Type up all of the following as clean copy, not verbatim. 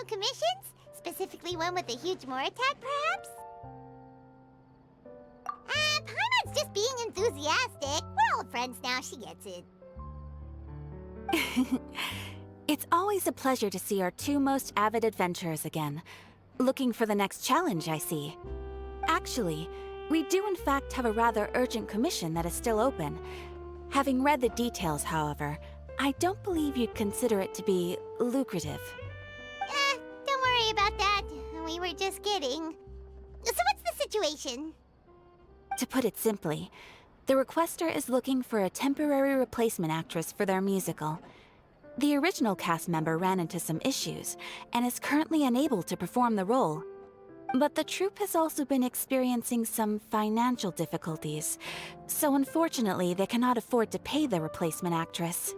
commissions? Specifically one with a huge more attack, perhaps? Paimon's just being enthusiastic. We're old friends now, she gets it. It's always a pleasure to see our two most avid adventurers again. Looking for the next challenge, I see. Actually, we do in fact have a rather urgent commission that is still open. Having read the details, however, I don't believe you'd consider it to be lucrative. Don't worry about that. We were just kidding. So what's the situation? To put it simply, the requester is looking for a temporary replacement actress for their musical. The original cast member ran into some issues and is currently unable to perform the role. But the troupe has also been experiencing some financial difficulties, so unfortunately they cannot afford to pay the replacement actress.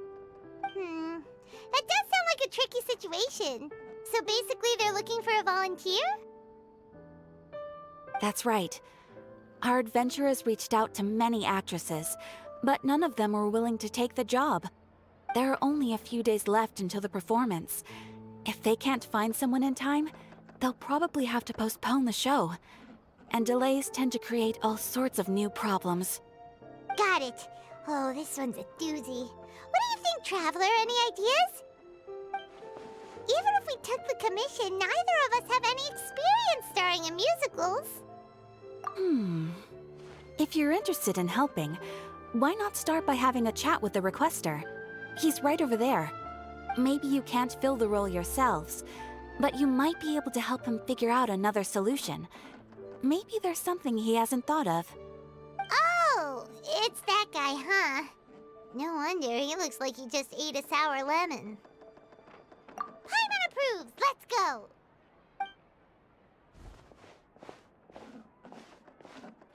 That does sound like a tricky situation. So basically they're looking for a volunteer? That's right. Our adventurers reached out to many actresses, but none of them were willing to take the job. There are only a few days left until the performance. If they can't find someone in time, they'll probably have to postpone the show. And delays tend to create all sorts of new problems. Got it. Oh, this one's a doozy. What do you think, Traveler? Any ideas? Even if we took the commission, neither of us have any experience starring in musicals. If you're interested in helping, why not start by having a chat with the requester? He's right over there. Maybe you can't fill the role yourselves, but you might be able to help him figure out another solution. Maybe there's something he hasn't thought of. Oh, it's that guy, huh? No wonder, he looks like he just ate a sour lemon. Paimon approves! Let's go!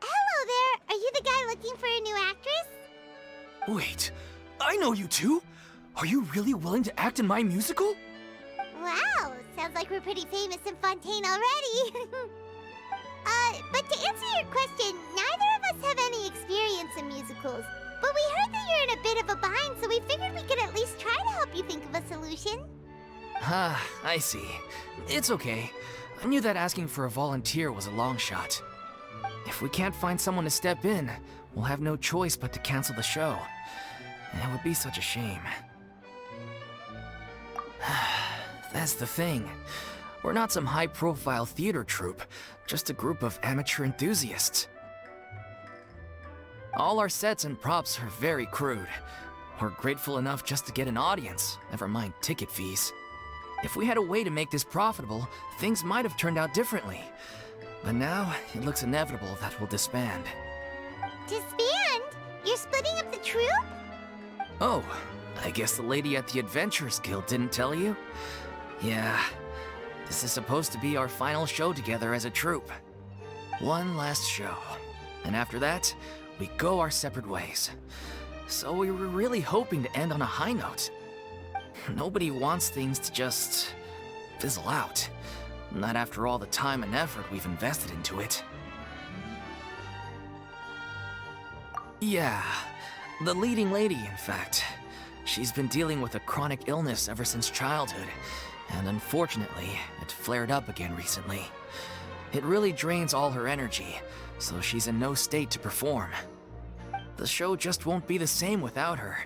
Hello there! Are you the guy looking for a new actress? Wait, I know you two! Are you really willing to act in my musical? Wow, sounds like we're pretty famous in Fontaine already. But to answer your question, neither of us have any experience in musicals. But we heard that you're in a bit of a bind, so we figured we could at least try to help you think of a solution. Ah, I see. It's okay. I knew that asking for a volunteer was a long shot. If we can't find someone to step in, we'll have no choice but to cancel the show. It would be such a shame. That's the thing. We're not some high-profile theater troupe, just a group of amateur enthusiasts. All our sets and props are very crude. We're grateful enough just to get an audience, never mind ticket fees. If we had a way to make this profitable, things might have turned out differently. But now, it looks inevitable that we'll disband. Disband? You're splitting up the troupe? Oh, I guess the lady at the Adventurers Guild didn't tell you? Yeah, this is supposed to be our final show together as a troupe. One last show. And after that, we go our separate ways. So we were really hoping to end on a high note. Nobody wants things to just fizzle out. Not after all the time and effort we've invested into it. Yeah, the leading lady, in fact. She's been dealing with a chronic illness ever since childhood, and unfortunately, it flared up again recently. It really drains all her energy, so she's in no state to perform. The show just won't be the same without her.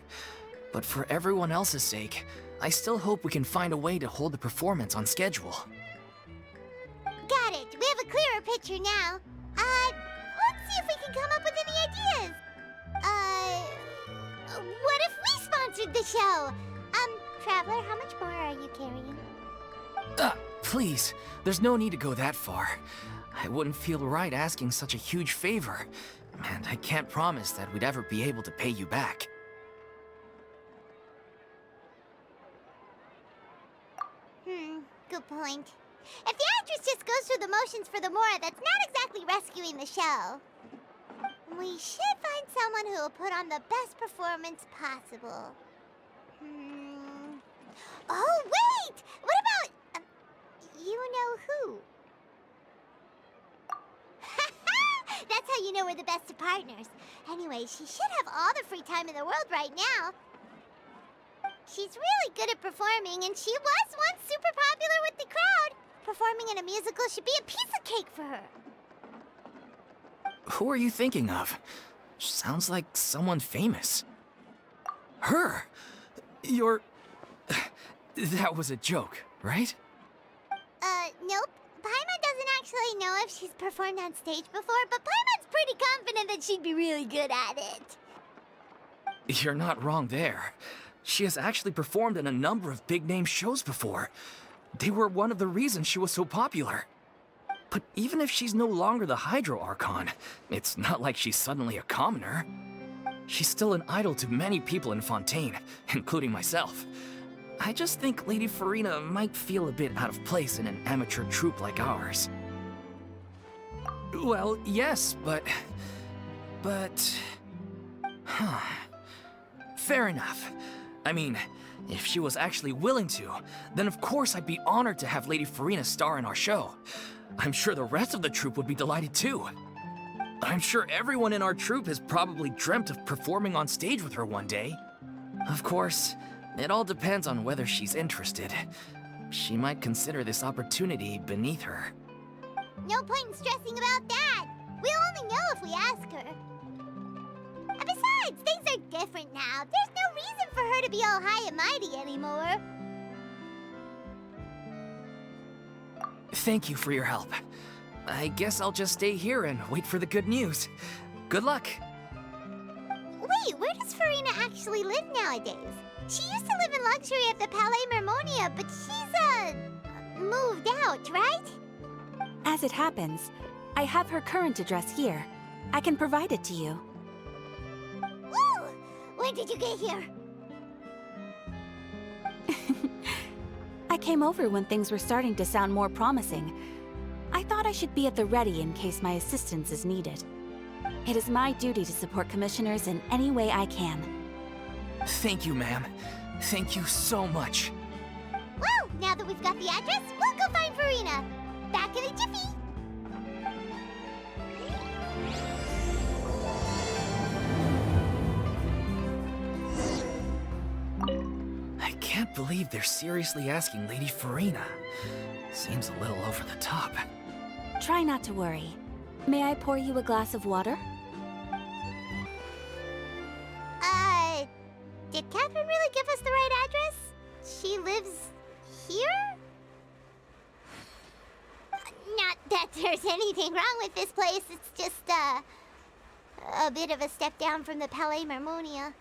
But for everyone else's sake, I still hope we can find a way to hold the performance on schedule. Got it. We have a clearer picture now. Let's see if we can come up with any ideas. What if we sponsored the show? Traveler, how much more are you carrying? Please, there's no need to go that far. I wouldn't feel right asking such a huge favor, and I can't promise that we'd ever be able to pay you back. Good point. If the actress just goes through the motions for the Mora, that's not exactly rescuing the show. We should find someone who will put on the best performance possible. Oh, wait! What about... you know who? That's how you know we're the best of partners. Anyway, she should have all the free time in the world right now. she's really good at performing, and she was once super popular with the crowd. Performing in a musical should be a piece of cake for her. Who are you thinking of? Sounds like someone famous. Her? You're... That was a joke, right? Nope. Paimon doesn't actually know if she's performed on stage before, but Paimon's pretty confident that she'd be really good at it. You're not wrong there. She has actually performed in a number of big-name shows before. They were one of the reasons she was so popular. But even if she's no longer the Hydro Archon, it's not like she's suddenly a commoner. She's still an idol to many people in Fontaine, including myself. I just think Lady Furina might feel a bit out of place in an amateur troupe like ours. Well, yes, but... Huh. Fair enough. I mean, if she was actually willing to, then of course I'd be honored to have Lady Furina star in our show. I'm sure the rest of the troupe would be delighted too. I'm sure everyone in our troupe has probably dreamt of performing on stage with her one day. Of course, it all depends on whether she's interested. She might consider this opportunity beneath her. No point in stressing about that. We'll only know if we ask her. And besides, things are different now. There's no reason for her to be all high and mighty anymore. Thank you for your help. I guess I'll just stay here and wait for the good news. Good luck. Wait, where does Furina actually live nowadays? She used to live in luxury at the Palais Mermonia, but she's, moved out, right? As it happens, I have her current address here. I can provide it to you. Woo! When did you get here? I came over when things were starting to sound more promising. I thought I should be at the ready in case my assistance is needed. It is my duty to support commissioners in any way I can. Thank you, ma'am. Thank you so much. Well, now that we've got the address, we'll go find Furina. Back in a jiffy. I can't believe they're seriously asking Lady Furina. Seems a little over the top. Try not to worry. May I pour you a glass of water? Did Catherine really give us the right address? She lives here? Not that there's anything wrong with this place. It's just, a bit of a step down from the Palais Mermonia.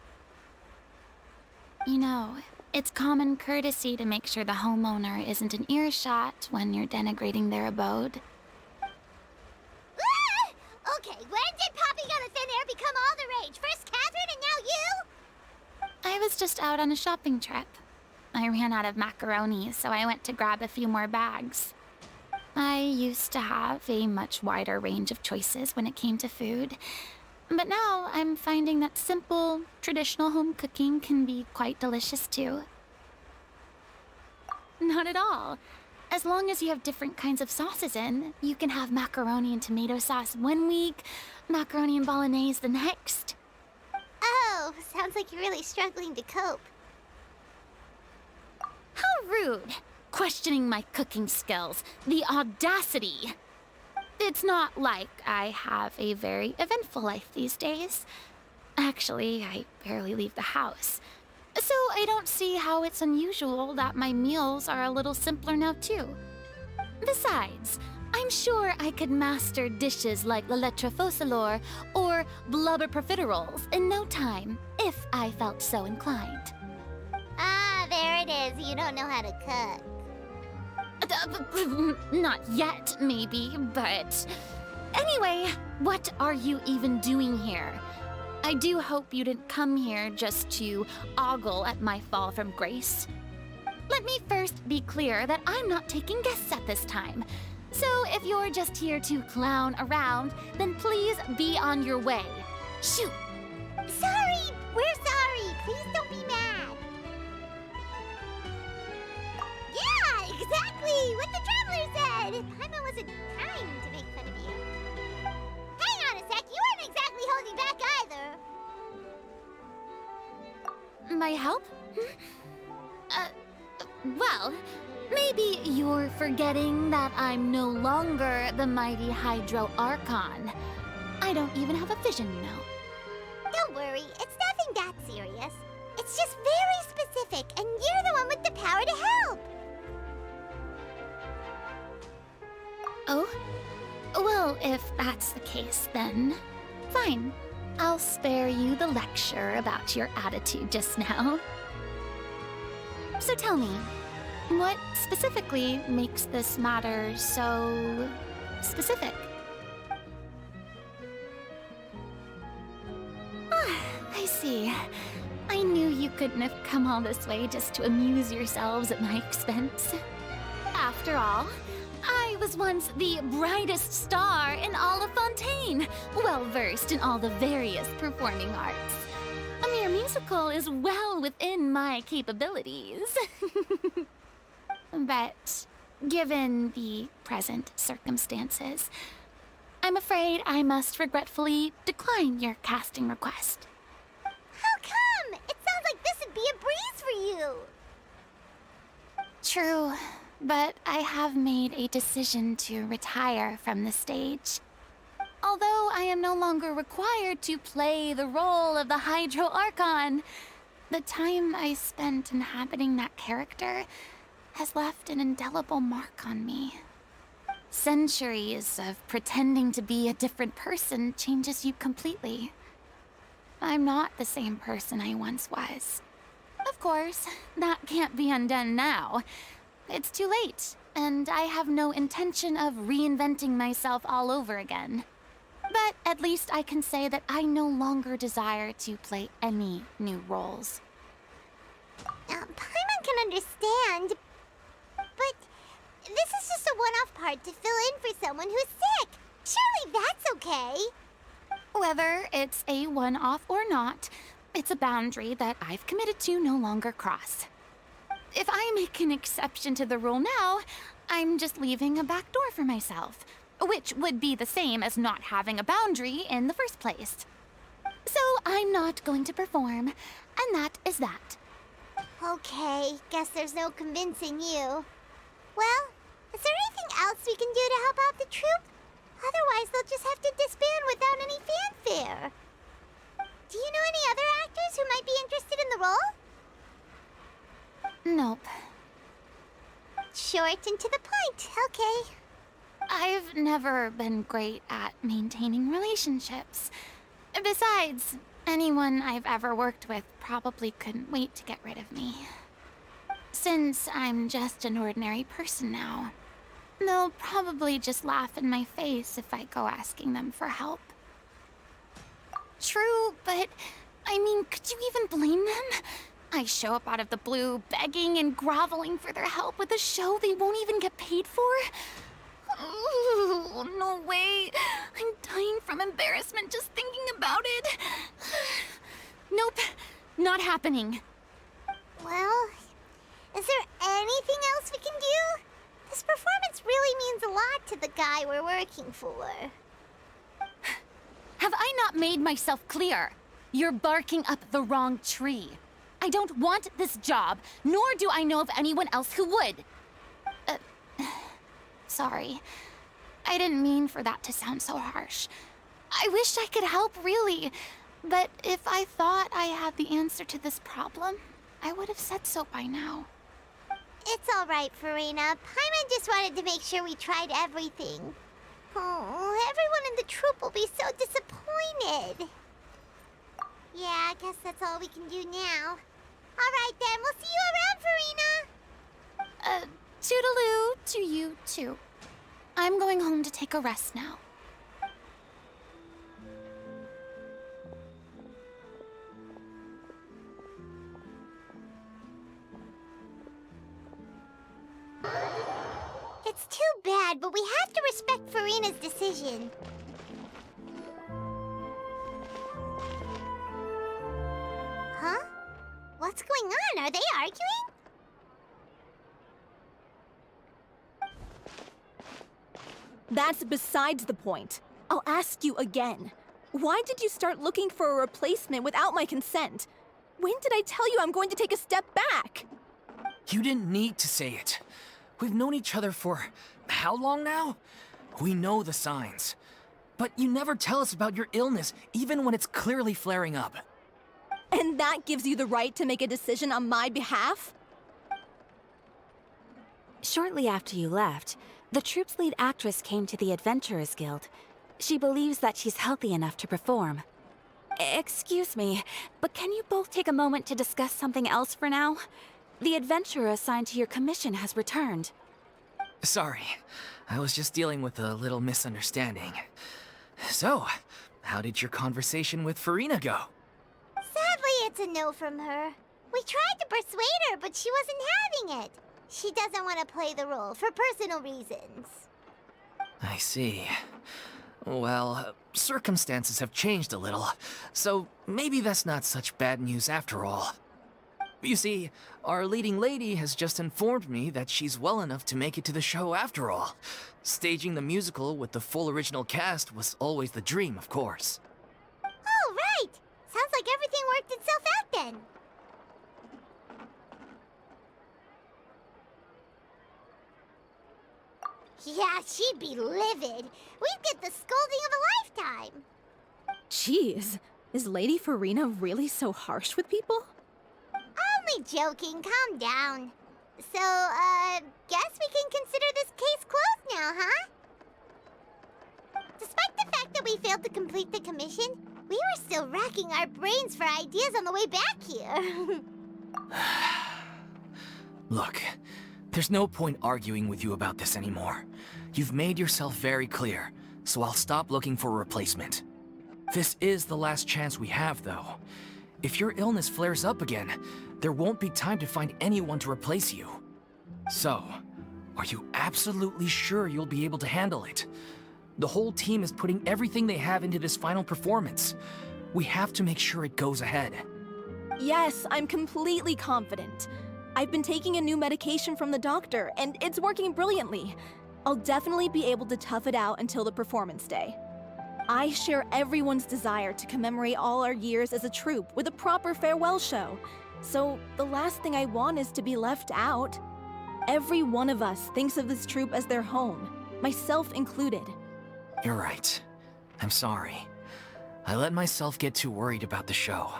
You know, it's common courtesy to make sure the homeowner isn't in earshot when you're denigrating their abode. Ah! Okay, when did popping out of thin air become all the rage? First Catherine and now you? I was just out on a shopping trip. I ran out of macaroni, so I went to grab a few more bags. I used to have a much wider range of choices when it came to food, but now I'm finding that simple, traditional home cooking can be quite delicious too. Not at all. As long as you have different kinds of sauces in, you can have macaroni and tomato sauce one week, macaroni and bolognese the next. Oh, sounds like you're really struggling to cope. How rude! Questioning my cooking skills. The audacity! It's not like I have a very eventful life these days. Actually, I barely leave the house. So I don't see how it's unusual that my meals are a little simpler now too. Besides, I'm sure I could master dishes like la lettre faucilor or blubber profiteroles in no time, if I felt so inclined. Ah, there it is. You don't know how to cook. Not yet, maybe, but... Anyway, what are you even doing here? I do hope you didn't come here just to ogle at my fall from grace. Let me first be clear that I'm not taking guests at this time. So if you're just here to clown around, then please be on your way. Shoot! Sorry! We're sorry! Please don't be mad! Yeah, exactly! What the Traveler said! Paimon wasn't trying to make fun of you. Hang on a sec, you weren't exactly holding back either! My help? Well, maybe you're forgetting that I'm no longer the mighty Hydro Archon. I don't even have a vision, you know. Don't worry, it's nothing that serious. It's just very specific, and you're the one with the power to help. Oh? Well, if that's the case, then fine. I'll spare you the lecture about your attitude just now. So tell me, what specifically makes this matter so specific? Ah, I see. I knew you couldn't have come all this way just to amuse yourselves at my expense. After all, I was once the brightest star in all of Fontaine, well-versed in all the various performing arts. A mere musical is well within my capabilities. But given the present circumstances, I'm afraid I must regretfully decline your casting request. How come? It sounds like this would be a breeze for you. True, but I have made a decision to retire from the stage. Although I am no longer required to play the role of the Hydro Archon, the time I spent inhabiting that character has left an indelible mark on me. Centuries of pretending to be a different person changes you completely. I'm not the same person I once was. Of course, that can't be undone now. It's too late, and I have no intention of reinventing myself all over again. But at least I can say that I no longer desire to play any new roles. Paimon can understand, but this is just a one-off part to fill in for someone who's sick. Surely that's okay. Whether it's a one-off or not, it's a boundary that I've committed to no longer cross. If I make an exception to the rule now, I'm just leaving a back door for myself, which would be the same as not having a boundary in the first place. So I'm not going to perform, and that is that. Okay, guess there's no convincing you. Well, is there anything else we can do to help out the troupe? Otherwise, they'll just have to disband without any fanfare. Do you know any other actors who might be interested in the role? Nope. Short and to the point, okay. I've never been great at maintaining relationships. Besides, anyone I've ever worked with probably couldn't wait to get rid of me. Since I'm just an ordinary person now, they'll probably just laugh in my face if I go asking them for help. True, but I mean, could you even blame them? I show up out of the blue, begging and groveling for their help with a show they won't even get paid for? Ooh, no way. I'm dying from embarrassment just thinking about it. Nope, not happening. Well, is there anything else we can do? This performance really means a lot to the guy we're working for. Have I not made myself clear? You're barking up the wrong tree. I don't want this job, nor do I know of anyone else who would. Sorry. I didn't mean for that to sound so harsh. I wish I could help, really. But if I thought I had the answer to this problem, I would have said so by now. It's all right, Furina. Paimon just wanted to make sure we tried everything. Oh, everyone in the troupe will be so disappointed. Yeah, I guess that's all we can do now. All right, then. We'll see you around, Furina. Toodaloo to you, too. I'm going home to take a rest now. It's too bad, but we have to respect Furina's decision. Huh? What's going on? Are they arguing? That's besides the point. I'll ask you again. Why did you start looking for a replacement without my consent? When did I tell you I'm going to take a step back? You didn't need to say it. We've known each other for how long now? We know the signs. But you never tell us about your illness, even when it's clearly flaring up. And that gives you the right to make a decision on my behalf? Shortly after you left, the troupe's lead actress came to the Adventurers Guild. She believes that she's healthy enough to perform. Excuse me, but can you both take a moment to discuss something else for now? The adventurer assigned to your commission has returned. Sorry, I was just dealing with a little misunderstanding. So, how did your conversation with Furina go? Sadly, it's a no from her. We tried to persuade her, but she wasn't having it. She doesn't want to play the role for personal reasons. I see. Well, circumstances have changed a little, so maybe that's not such bad news after all. You see, our leading lady has just informed me that she's well enough to make it to the show after all. Staging the musical with the full original cast was always the dream, of course. Oh, right! Sounds like everything worked itself out then. Yeah, she'd be livid. We'd get the scolding of a lifetime. Jeez, is Lady Furina really so harsh with people? Only joking, calm down. So, guess we can consider this case closed now, huh? Despite the fact that we failed to complete the commission, we were still racking our brains for ideas on the way back here. Look, there's no point arguing with you about this anymore. You've made yourself very clear, so I'll stop looking for a replacement. This is the last chance we have, though. If your illness flares up again, there won't be time to find anyone to replace you. So, are you absolutely sure you'll be able to handle it? The whole team is putting everything they have into this final performance. We have to make sure it goes ahead. Yes, I'm completely confident. I've been taking a new medication from the doctor, and it's working brilliantly. I'll definitely be able to tough it out until the performance day. I share everyone's desire to commemorate all our years as a troupe with a proper farewell show. So the last thing I want is to be left out. Every one of us thinks of this troupe as their home, myself included. You're right. I'm sorry. I let myself get too worried about the show.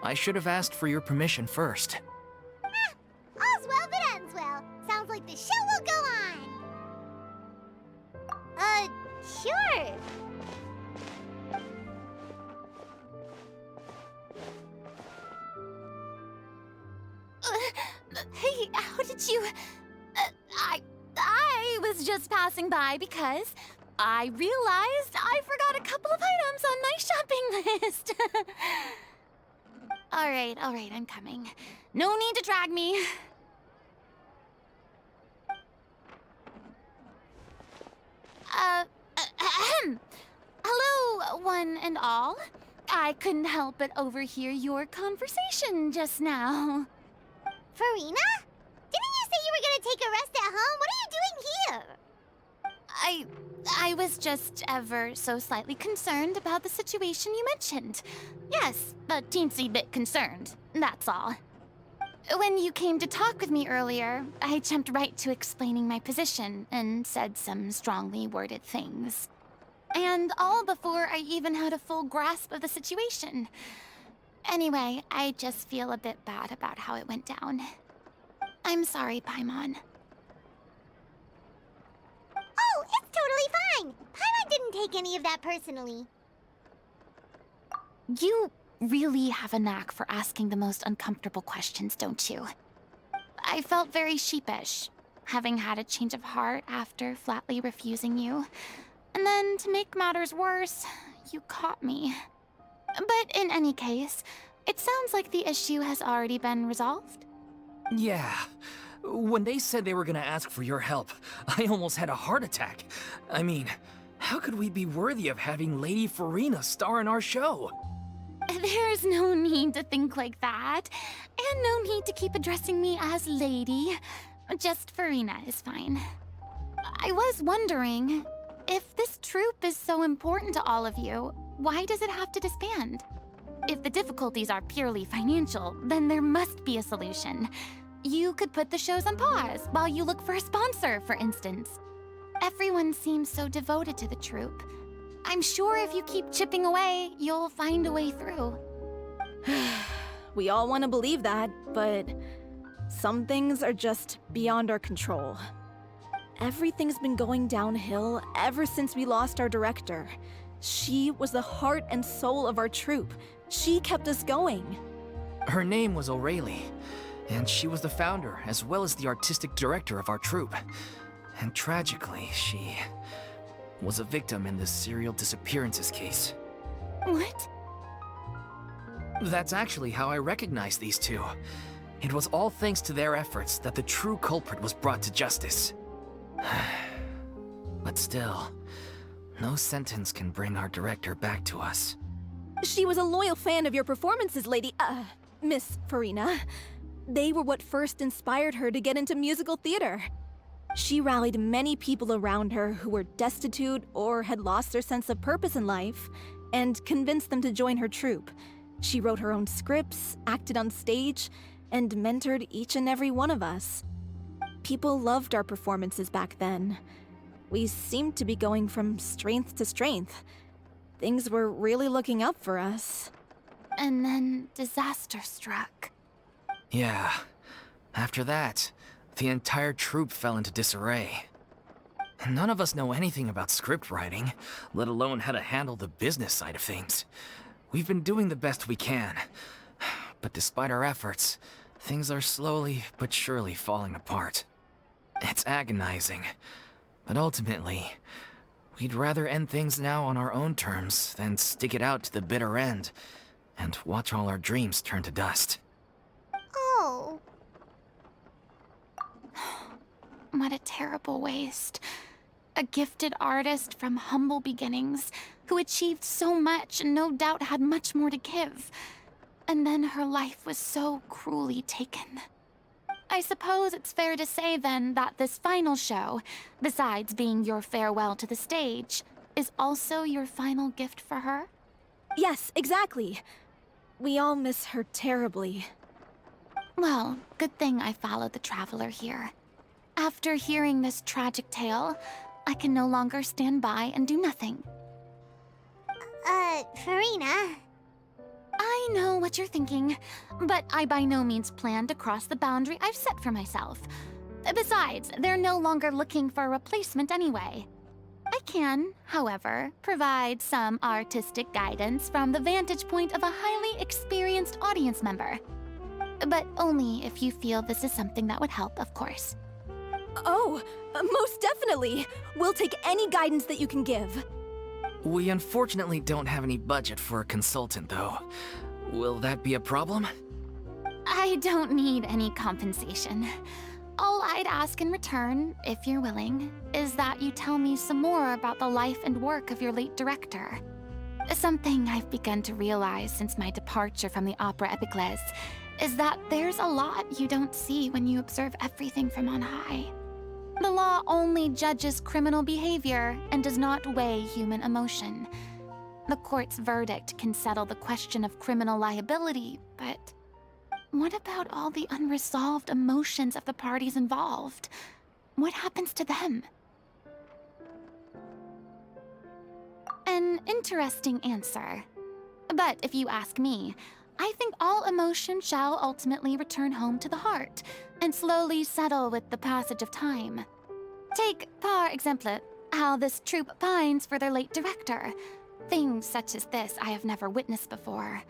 I should have asked for your permission first. All's well that ends well. Sounds like the show will go on. Sure. Hey, how did you... I was just passing by because I realized I forgot a couple of items on my shopping list. All right, I'm coming. No need to drag me. Hello, one and all. I couldn't help but overhear your conversation just now. Furina? Didn't you say you were gonna take a rest at home? What are you doing here? I was just ever so slightly concerned about the situation you mentioned. Yes, a teensy bit concerned, that's all. When you came to talk with me earlier, I jumped right to explaining my position and said some strongly worded things. And all before I even had a full grasp of the situation. Anyway, I just feel a bit bad about how it went down. I'm sorry, Paimon. Oh, it's totally fine. Paimon didn't take any of that personally. You really have a knack for asking the most uncomfortable questions, don't you? I felt very sheepish, having had a change of heart after flatly refusing you. And then, to make matters worse, you caught me. But in any case, it sounds like the issue has already been resolved. Yeah. When they said they were gonna ask for your help, I almost had a heart attack. I mean, how could we be worthy of having Lady Furina star in our show? There's no need to think like that. And no need to keep addressing me as Lady. Just Furina is fine. I was wondering, if this troupe is so important to all of you, why does it have to disband? If the difficulties are purely financial, then there must be a solution. You could put the shows on pause while you look for a sponsor, for instance. Everyone seems so devoted to the troupe. I'm sure if you keep chipping away, you'll find a way through. We all want to believe that, but some things are just beyond our control. Everything's been going downhill ever since we lost our director. She was the heart and soul of our troupe. She kept us going. Her name was O'Reilly, and she was the founder as well as the artistic director of our troupe. And tragically, she was a victim in this serial disappearances case. What? That's actually how I recognized these two. It was all thanks to their efforts that the true culprit was brought to justice. But still, no sentence can bring our director back to us. She was a loyal fan of your performances, Miss Furina. They were what first inspired her to get into musical theater. She rallied many people around her who were destitute or had lost their sense of purpose in life, and convinced them to join her troupe. She wrote her own scripts, acted on stage, and mentored each and every one of us. People loved our performances back then. We seemed to be going from strength to strength. Things were really looking up for us. And then disaster struck. Yeah. After that, the entire troupe fell into disarray. None of us know anything about script writing, let alone how to handle the business side of things. We've been doing the best we can. But despite our efforts, things are slowly but surely falling apart. It's agonizing. But ultimately, we'd rather end things now on our own terms than stick it out to the bitter end and watch all our dreams turn to dust. Oh. What a terrible waste. A gifted artist from humble beginnings who achieved so much and no doubt had much more to give. And then her life was so cruelly taken. I suppose it's fair to say then that this final show, besides being your farewell to the stage, is also your final gift for her? Yes, exactly. We all miss her terribly. Well, good thing I followed the traveler here. After hearing this tragic tale, I can no longer stand by and do nothing. Furina. I know what you're thinking, but I by no means plan to cross the boundary I've set for myself. Besides, they're no longer looking for a replacement anyway. I can, however, provide some artistic guidance from the vantage point of a highly experienced audience member. But only if you feel this is something that would help, of course. Oh, most definitely. We'll take any guidance that you can give. We unfortunately don't have any budget for a consultant, though. Will that be a problem? I don't need any compensation. All I'd ask in return, if you're willing, is that you tell me some more about the life and work of your late director. Something I've begun to realize since my departure from the Opera Epiclese is that there's a lot you don't see when you observe everything from on high. The law only judges criminal behavior and does not weigh human emotion. The court's verdict can settle the question of criminal liability, but what about all the unresolved emotions of the parties involved? What happens to them? An interesting answer. But if you ask me, I think all emotion shall ultimately return home to the heart and slowly settle with the passage of time. Take, par exemple, how this troupe pines for their late director. Things such as this I have never witnessed before,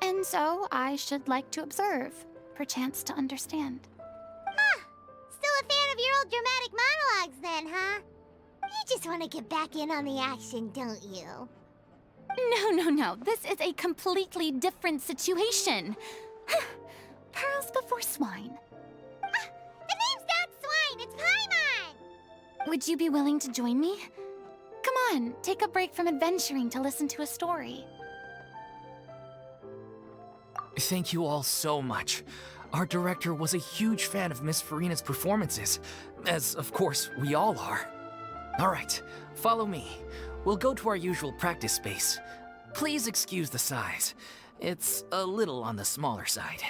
and so I should like to observe, perchance to understand. Still a fan of your old dramatic monologues then, huh? You just want to get back in on the action, don't you? No. This is a completely different situation. Pearls before swine. The name's not Swine, it's Paimon! Would you be willing to join me? Come on, take a break from adventuring to listen to a story. Thank you all so much. Our director was a huge fan of Miss Furina's performances, as of course we all are. All right, follow me. We'll go to our usual practice space. Please excuse the size. It's a little on the smaller side.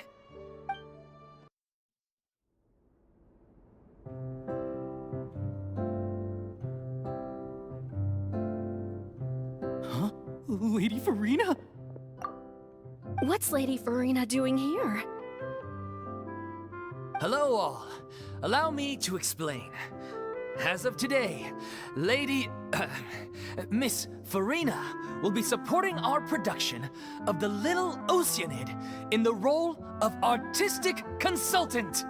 Lady Furina? What's Lady Furina doing here? Hello all. Allow me to explain. As of today, Miss Furina will be supporting our production of The Little Oceanid in the role of artistic consultant.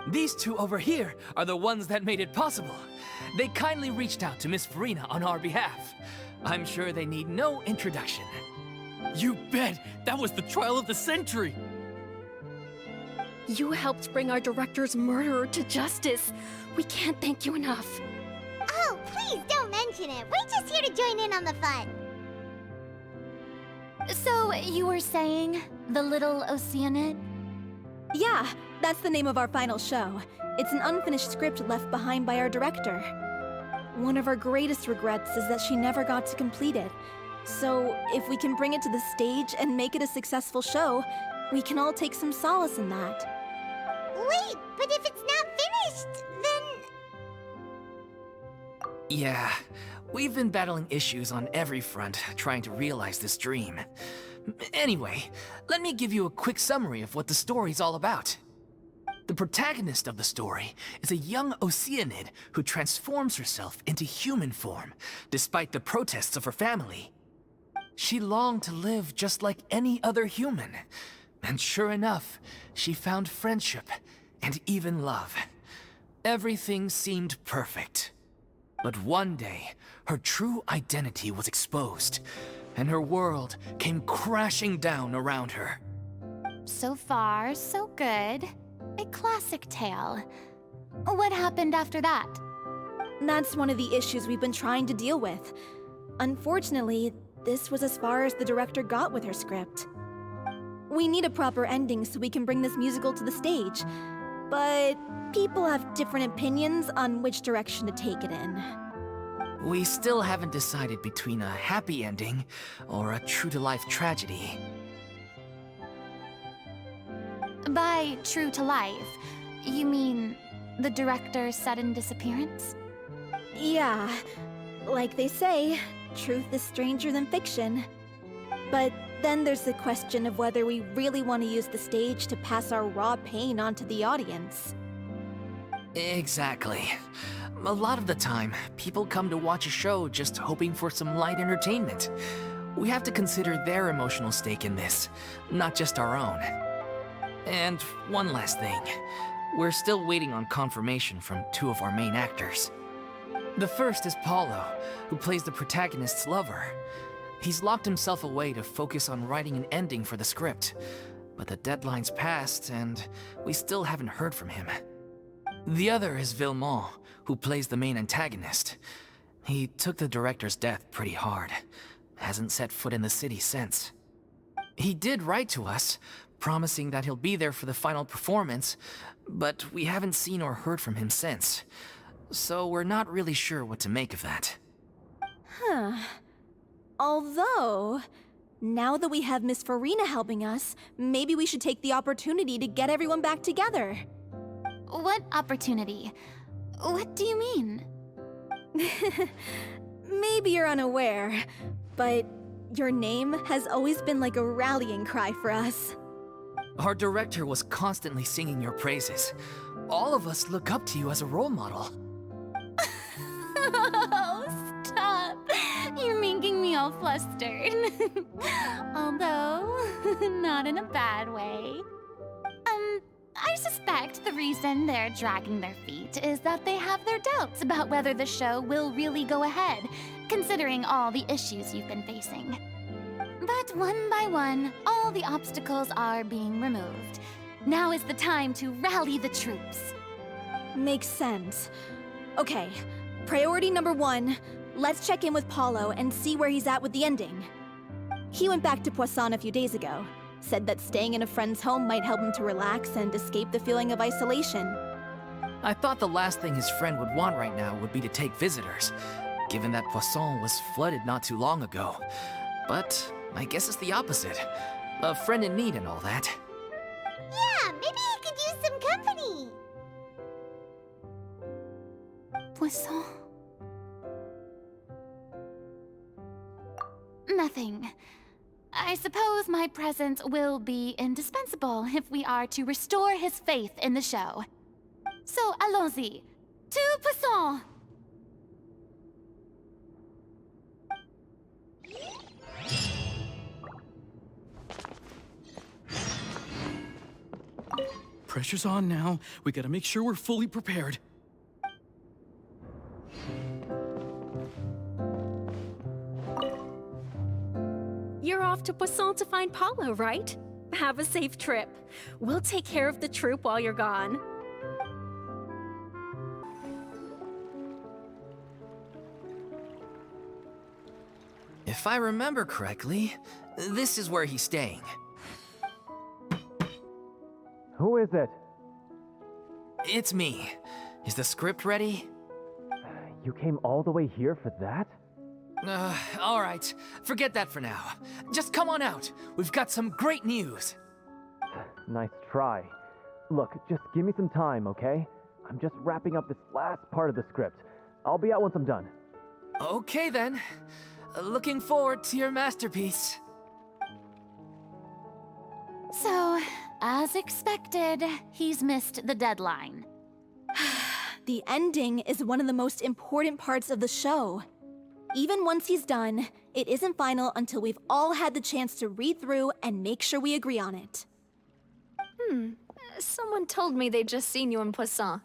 These two over here are the ones that made it possible. They kindly reached out to Miss Furina on our behalf. I'm sure they need no introduction. You bet! That was the trial of the century! You helped bring our director's murderer to justice. We can't thank you enough. Oh, please don't mention it. We're just here to join in on the fun. So, you were saying The Little Oceanid? Yeah, that's the name of our final show. It's an unfinished script left behind by our director. One of our greatest regrets is that she never got to complete it. So, if we can bring it to the stage and make it a successful show, we can all take some solace in that. Wait, but if it's not finished, then... Yeah, we've been battling issues on every front trying to realize this dream. Anyway, let me give you a quick summary of what the story's all about. The protagonist of the story is a young Oceanid who transforms herself into human form, despite the protests of her family. She longed to live just like any other human, and sure enough, she found friendship and even love. Everything seemed perfect. But one day, her true identity was exposed, and her world came crashing down around her. So far, so good. A classic tale. What happened after that? That's one of the issues we've been trying to deal with. Unfortunately, this was as far as the director got with her script. We need a proper ending so we can bring this musical to the stage. But people have different opinions on which direction to take it in. We still haven't decided between a happy ending or a true-to-life tragedy. By true to life, you mean the director's sudden disappearance? Yeah, like they say, truth is stranger than fiction. But then there's the question of whether we really want to use the stage to pass our raw pain onto the audience. Exactly. A lot of the time, people come to watch a show just hoping for some light entertainment. We have to consider their emotional stake in this, not just our own. And one last thing. We're still waiting on confirmation from two of our main actors. The first is Paulo, who plays the protagonist's lover. He's locked himself away to focus on writing an ending for the script. But the deadline's passed, and we still haven't heard from him. The other is Villemont, who plays the main antagonist. He took the director's death pretty hard. Hasn't set foot in the city since. He did write to us, promising that he'll be there for the final performance, but we haven't seen or heard from him since. So we're not really sure what to make of that. Huh. Although, now that we have Miss Furina helping us, maybe we should take the opportunity to get everyone back together. What opportunity? What do you mean? Maybe you're unaware, but your name has always been like a rallying cry for us. Our director was constantly singing your praises. All of us look up to you as a role model. Oh, stop! You're making me all flustered. Although, not in a bad way. I suspect the reason they're dragging their feet is that they have their doubts about whether the show will really go ahead, considering all the issues you've been facing. But one by one, all the obstacles are being removed. Now is the time to rally the troops. Makes sense. Okay, priority number 1, let's check in with Paulo and see where he's at with the ending. He went back to Poisson a few days ago. Said that staying in a friend's home might help him to relax and escape the feeling of isolation. I thought the last thing his friend would want right now would be to take visitors, given that Poisson was flooded not too long ago. But I guess it's the opposite. A friend in need and all that. Yeah, maybe he could use some company. Poisson. nothing. I suppose my presence will be indispensable if we are to restore his faith in the show. So, allons-y. Tout passons! Pressure's on now. We gotta make sure we're fully prepared. You're off to Poisson to find Paulo, right? Have a safe trip. We'll take care of the troop while you're gone. If I remember correctly, this is where he's staying. Who is it? It's me. Is the script ready? You came all the way here for that? All right. Forget that for now. Just come on out. We've got some great news. Nice try. Look, just give me some time, okay? I'm just wrapping up this last part of the script. I'll be out once I'm done. Okay then. Looking forward to your masterpiece. So, as expected, he's missed the deadline. The ending is one of the most important parts of the show. Even once he's done, it isn't final until we've all had the chance to read through and make sure we agree on it. Someone told me they'd just seen you in Poisson.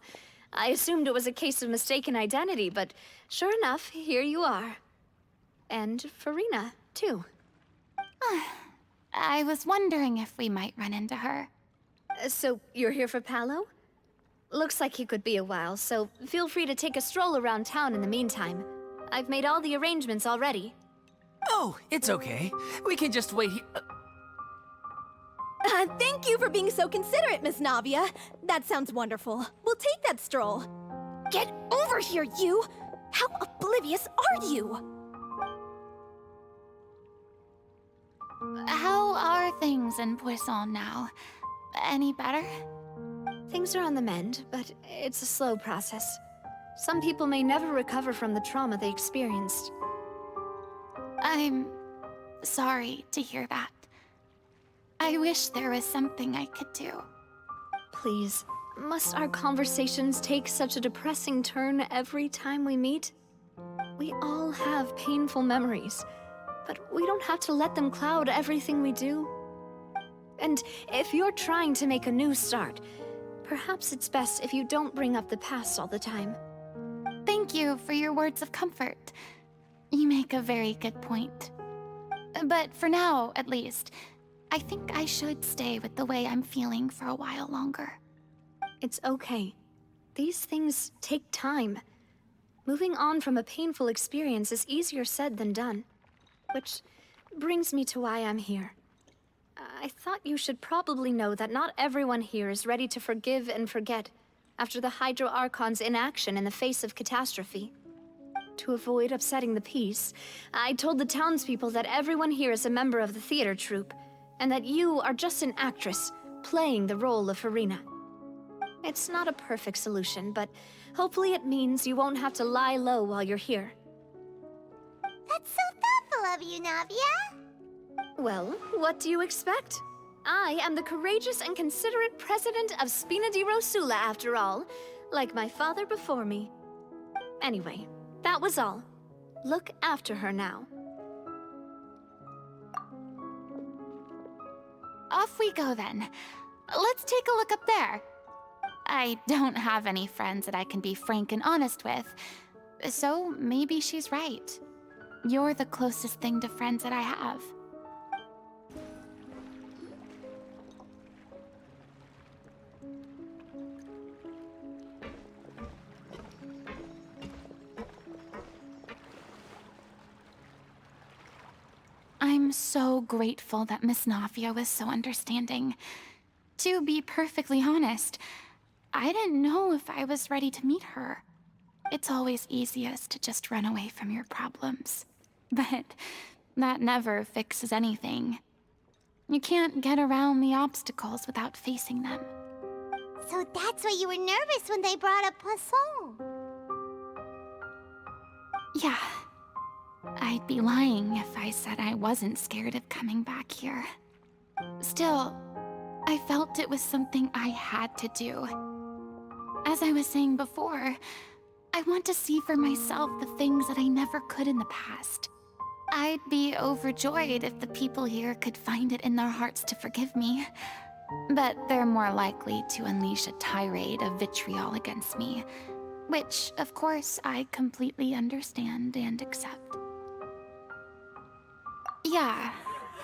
I assumed it was a case of mistaken identity, but sure enough, here you are. And Furina, too. I was wondering if we might run into her. So, you're here for Paulo? Looks like he could be a while, so feel free to take a stroll around town in the meantime. I've made all the arrangements already. Oh, it's okay. We can just wait here. Thank you for being so considerate, Miss Navia. That sounds wonderful. We'll take that stroll. Get over here, you! How oblivious are you? How are things in Poisson now? Any better? Things are on the mend, but it's a slow process. Some people may never recover from the trauma they experienced. I'm sorry to hear that. I wish there was something I could do. Please, must our conversations take such a depressing turn every time we meet? We all have painful memories, but we don't have to let them cloud everything we do. And if you're trying to make a new start, perhaps it's best if you don't bring up the past all the time. Thank you for your words of comfort. You make a very good point. But for now, at least, I think I should stay with the way I'm feeling for a while longer. It's okay. These things take time. Moving on from a painful experience is easier said than done. Which brings me to why I'm here. I thought you should probably know that not everyone here is ready to forgive and forget after the Hydro Archon's inaction in the face of catastrophe. To avoid upsetting the peace, I told the townspeople that everyone here is a member of the theater troupe, and that you are just an actress playing the role of Furina. It's not a perfect solution, but hopefully it means you won't have to lie low while you're here. That's so thoughtful of you, Navia. Well, what do you expect? I am the courageous and considerate president of Spina di Rosula, after all, like my father before me. Anyway, that was all. Look after her now. Off we go then. Let's take a look up there. I don't have any friends that I can be frank and honest with, so maybe she's right. You're the closest thing to friends that I have. I'm so grateful that Miss Navia was so understanding. To be perfectly honest, I didn't know if I was ready to meet her. It's always easiest to just run away from your problems. But that never fixes anything. You can't get around the obstacles without facing them. So that's why you were nervous when they brought up Poisson. Yeah. I'd be lying if I said I wasn't scared of coming back here. Still, I felt it was something I had to do. As I was saying before, I want to see for myself the things that I never could in the past. I'd be overjoyed if the people here could find it in their hearts to forgive me. But they're more likely to unleash a tirade of vitriol against me, which, of course, I completely understand and accept. Yeah,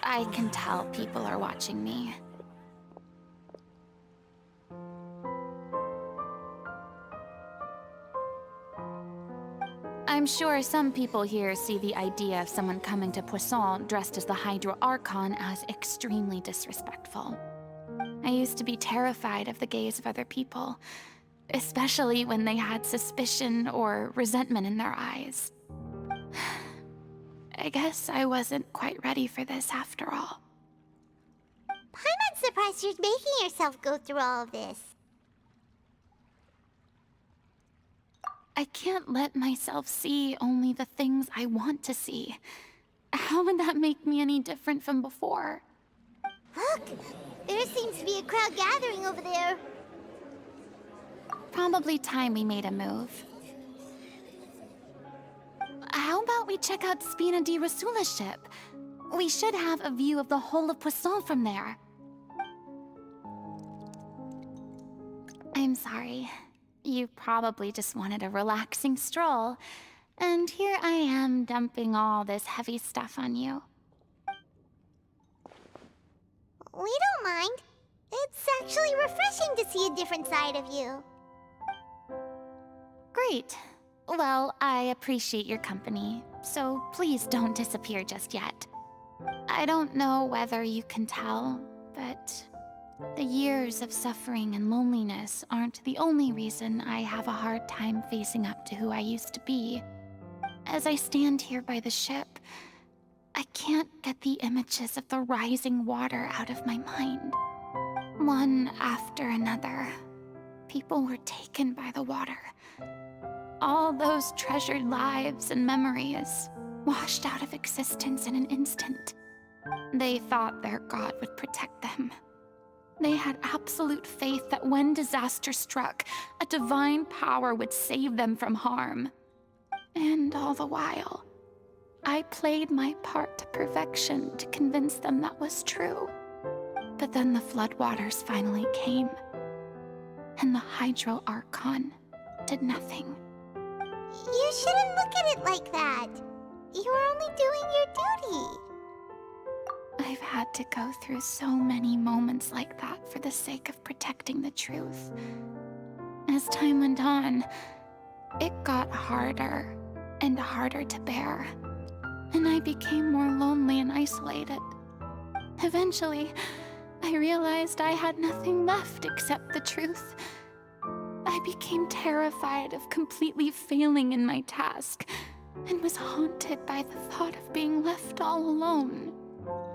I can tell people are watching me. I'm sure some people here see the idea of someone coming to Poisson dressed as the Hydro Archon as extremely disrespectful. I used to be terrified of the gaze of other people, especially when they had suspicion or resentment in their eyes. I guess I wasn't quite ready for this after all. I'm surprised you're making yourself go through all of this. I can't let myself see only the things I want to see. How would that make me any different from before? Look! There seems to be a crowd gathering over there. Probably time we made a move. How about we check out Spina di Rasula's ship? We should have a view of the whole of Poisson from there. I'm sorry. You probably just wanted a relaxing stroll. And here I am dumping all this heavy stuff on you. We don't mind. It's actually refreshing to see a different side of you. Great. Well, I appreciate your company, so please don't disappear just yet. I don't know whether you can tell, but the years of suffering and loneliness aren't the only reason I have a hard time facing up to who I used to be. As I stand here by the ship, I can't get the images of the rising water out of my mind. One after another, people were taken by the water. All those treasured lives and memories washed out of existence in an instant. They thought their god would protect them. They had absolute faith that when disaster struck, a divine power would save them from harm. And all the while, I played my part to perfection to convince them that was true. But then the floodwaters finally came, and the Hydro Archon did nothing. You shouldn't look at it like that. You were only doing your duty. I've had to go through so many moments like that for the sake of protecting the truth. As time went on, it got harder and harder to bear, and I became more lonely and isolated. Eventually, I realized I had nothing left except the truth. I became terrified of completely failing in my task, and was haunted by the thought of being left all alone,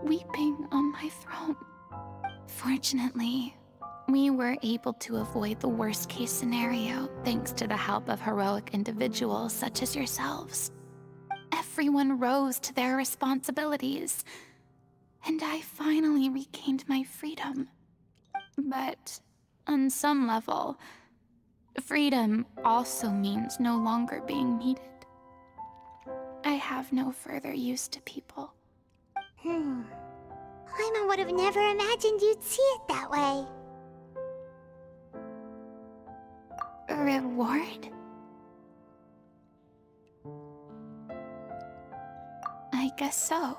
weeping on my throne. Fortunately, we were able to avoid the worst-case scenario thanks to the help of heroic individuals such as yourselves. Everyone rose to their responsibilities, and I finally regained my freedom. But on some level, freedom also means no longer being needed. I have no further use to people. Paimon would have never imagined you'd see it that way. A reward? I guess so.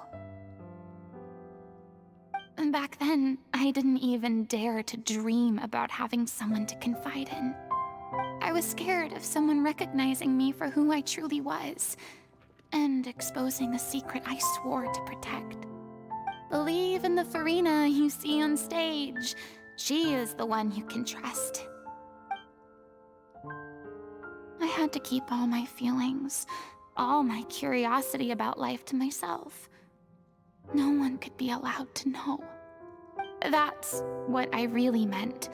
Back then, I didn't even dare to dream about having someone to confide in. I was scared of someone recognizing me for who I truly was, and exposing the secret I swore to protect. Believe in the Furina you see on stage. She is the one you can trust. I had to keep all my feelings, all my curiosity about life to myself. No one could be allowed to know. That's what I really meant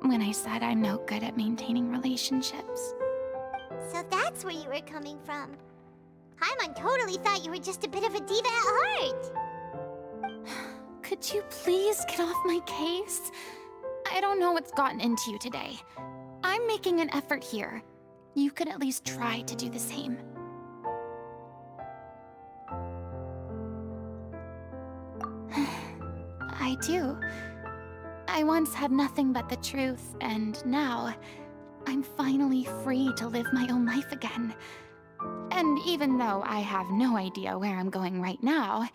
when I said I'm no good at maintaining relationships. So that's where you were coming from. Paimon totally thought you were just a bit of a diva at heart. Could you please get off my case? I don't know what's gotten into you today. I'm making an effort here. You could at least try to do the same. I do. I once had nothing but the truth, and now I'm finally free to live my own life again. And even though I have no idea where I'm going right now,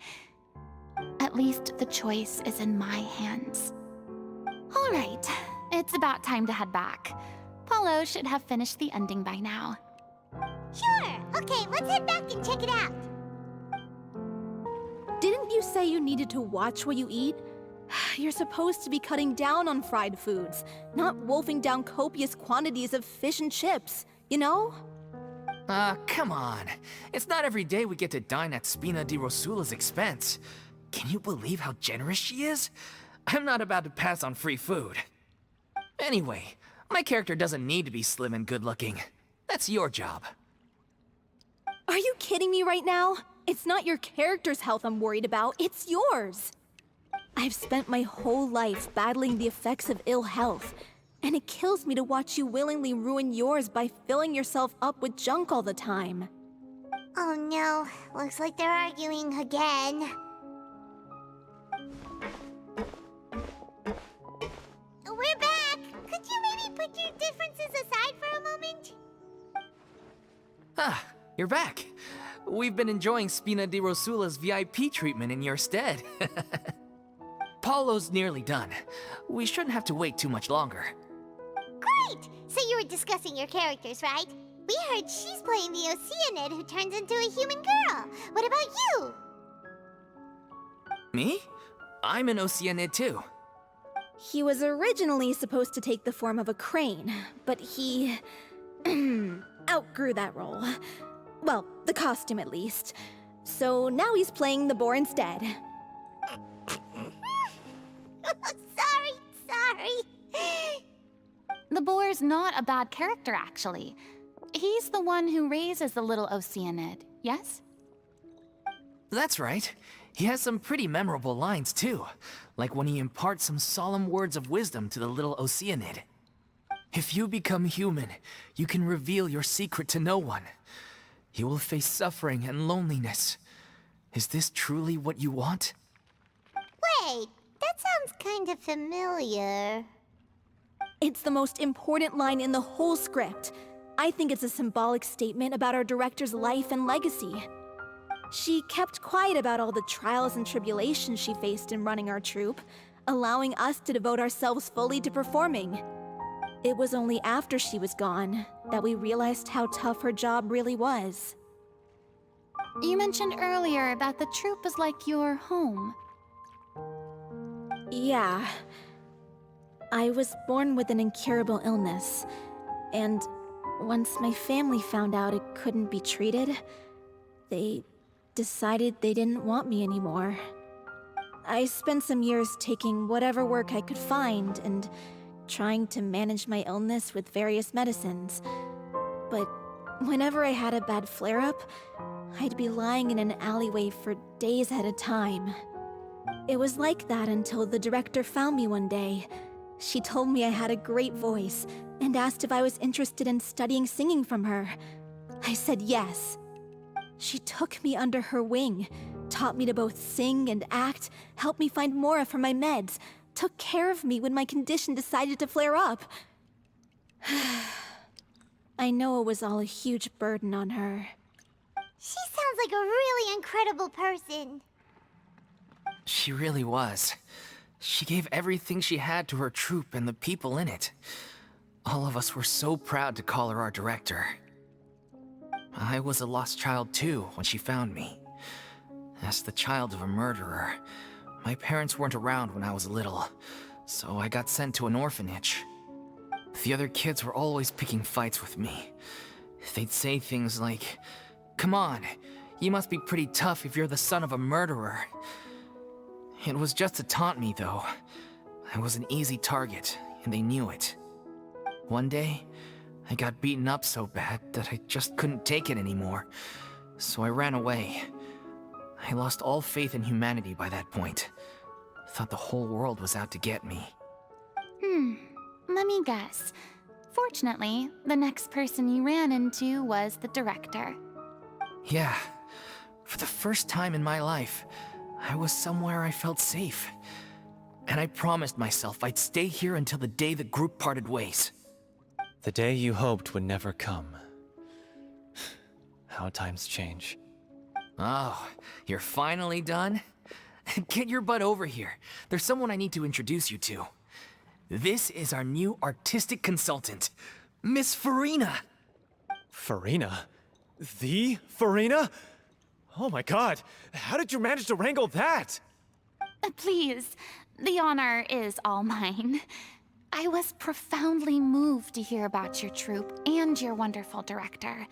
at least the choice is in my hands. All right, it's about time to head back. Paulo should have finished the ending by now. Sure. Okay, let's head back and check it out. Didn't you say you needed to watch what you eat? You're supposed to be cutting down on fried foods, not wolfing down copious quantities of fish and chips, you know? Come on. It's not every day we get to dine at Spina di Rosula's expense. Can you believe how generous she is? I'm not about to pass on free food. Anyway, my character doesn't need to be slim and good-looking. That's your job. Are you kidding me right now? It's not your character's health I'm worried about, it's yours. I've spent my whole life battling the effects of ill health, and it kills me to watch you willingly ruin yours by filling yourself up with junk all the time. Oh no, looks like they're arguing again. We're back! Could you maybe put your differences aside for a moment? Ah, you're back. We've been enjoying Spina di Rosula's VIP treatment in your stead. Paulo's nearly done. We shouldn't have to wait too much longer. Great! So you were discussing your characters, right? We heard she's playing the Oceanid who turns into a human girl. What about you? Me? I'm an Oceanid too. He was originally supposed to take the form of a crane, but he outgrew that role. Well, the costume at least. So now he's playing the boar instead. Sorry. The boar's not a bad character, actually. He's the one who raises the little Oceanid, yes? That's right. He has some pretty memorable lines too, like when he imparts some solemn words of wisdom to the little Oceanid. If you become human, you can reveal your secret to no one. You will face suffering and loneliness. Is this truly what you want? Wait, that sounds kind of familiar. It's the most important line in the whole script. I think it's a symbolic statement about our director's life and legacy. She kept quiet about all the trials and tribulations she faced in running our troupe, allowing us to devote ourselves fully to performing. It was only after she was gone that we realized how tough her job really was. You mentioned earlier that the troupe is like your home. Yeah. I was born with an incurable illness, and once my family found out it couldn't be treated, they decided they didn't want me anymore. I spent some years taking whatever work I could find and trying to manage my illness with various medicines. But whenever I had a bad flare-up, I'd be lying in an alleyway for days at a time. It was like that until the director found me one day. She told me I had a great voice and asked if I was interested in studying singing from her. I said yes. She took me under her wing, taught me to both sing and act, helped me find Mora for my meds, took care of me when my condition decided to flare up. I know it was all a huge burden on her. She sounds like a really incredible person. She really was. She gave everything she had to her troupe and the people in it. All of us were so proud to call her our director. I was a lost child too when she found me. As the child of a murderer, my parents weren't around when I was little, so I got sent to an orphanage. The other kids were always picking fights with me. They'd say things like, "Come on, you must be pretty tough if you're the son of a murderer." It was just to taunt me, though. I was an easy target, and they knew it. One day, I got beaten up so bad that I just couldn't take it anymore. So I ran away. I lost all faith in humanity by that point. Thought the whole world was out to get me. Let me guess. Fortunately, the next person you ran into was the director. Yeah. For the first time in my life, I was somewhere I felt safe. And I promised myself I'd stay here until the day the group parted ways. The day you hoped would never come. How times change. Oh, you're finally done? Get your butt over here. There's someone I need to introduce you to. This is our new artistic consultant, Miss Furina. Furina? The Furina? Oh my god, how did you manage to wrangle that? Please, the honor is all mine. I was profoundly moved to hear about your troupe and your wonderful director.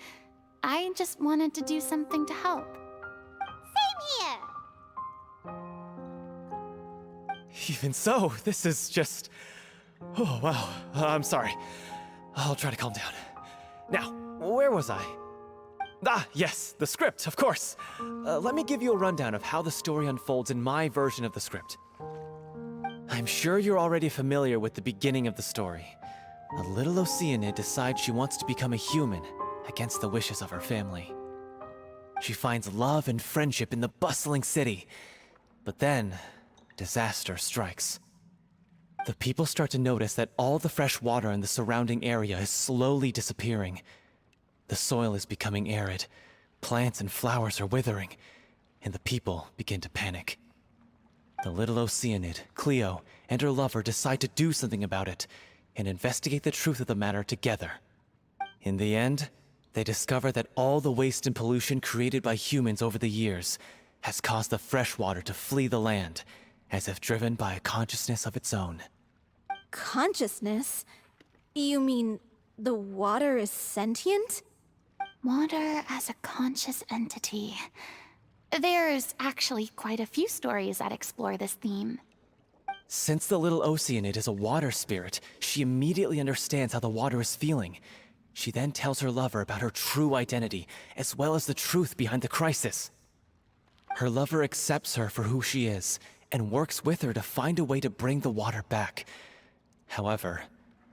I just wanted to do something to help. Same here! Even so, this is just... Oh, wow. I'm sorry. I'll try to calm down. Now, where was I? Ah, yes, the script, of course. Let me give you a rundown of how the story unfolds in my version of the script. I'm sure you're already familiar with the beginning of the story. A little Oceanid decides she wants to become a human, against the wishes of her family. She finds love and friendship in the bustling city. But then, disaster strikes. The people start to notice that all the fresh water in the surrounding area is slowly disappearing. The soil is becoming arid, plants and flowers are withering, and the people begin to panic. The little Oceanid, Cleo, and her lover decide to do something about it, and investigate the truth of the matter together. In the end, they discover that all the waste and pollution created by humans over the years has caused the fresh water to flee the land, as if driven by a consciousness of its own. Consciousness? You mean the water is sentient? Water as a conscious entity. There's actually quite a few stories that explore this theme. Since the little Oceanid is a water spirit, she immediately understands how the water is feeling. She then tells her lover about her true identity, as well as the truth behind the crisis. Her lover accepts her for who she is, and works with her to find a way to bring the water back. However,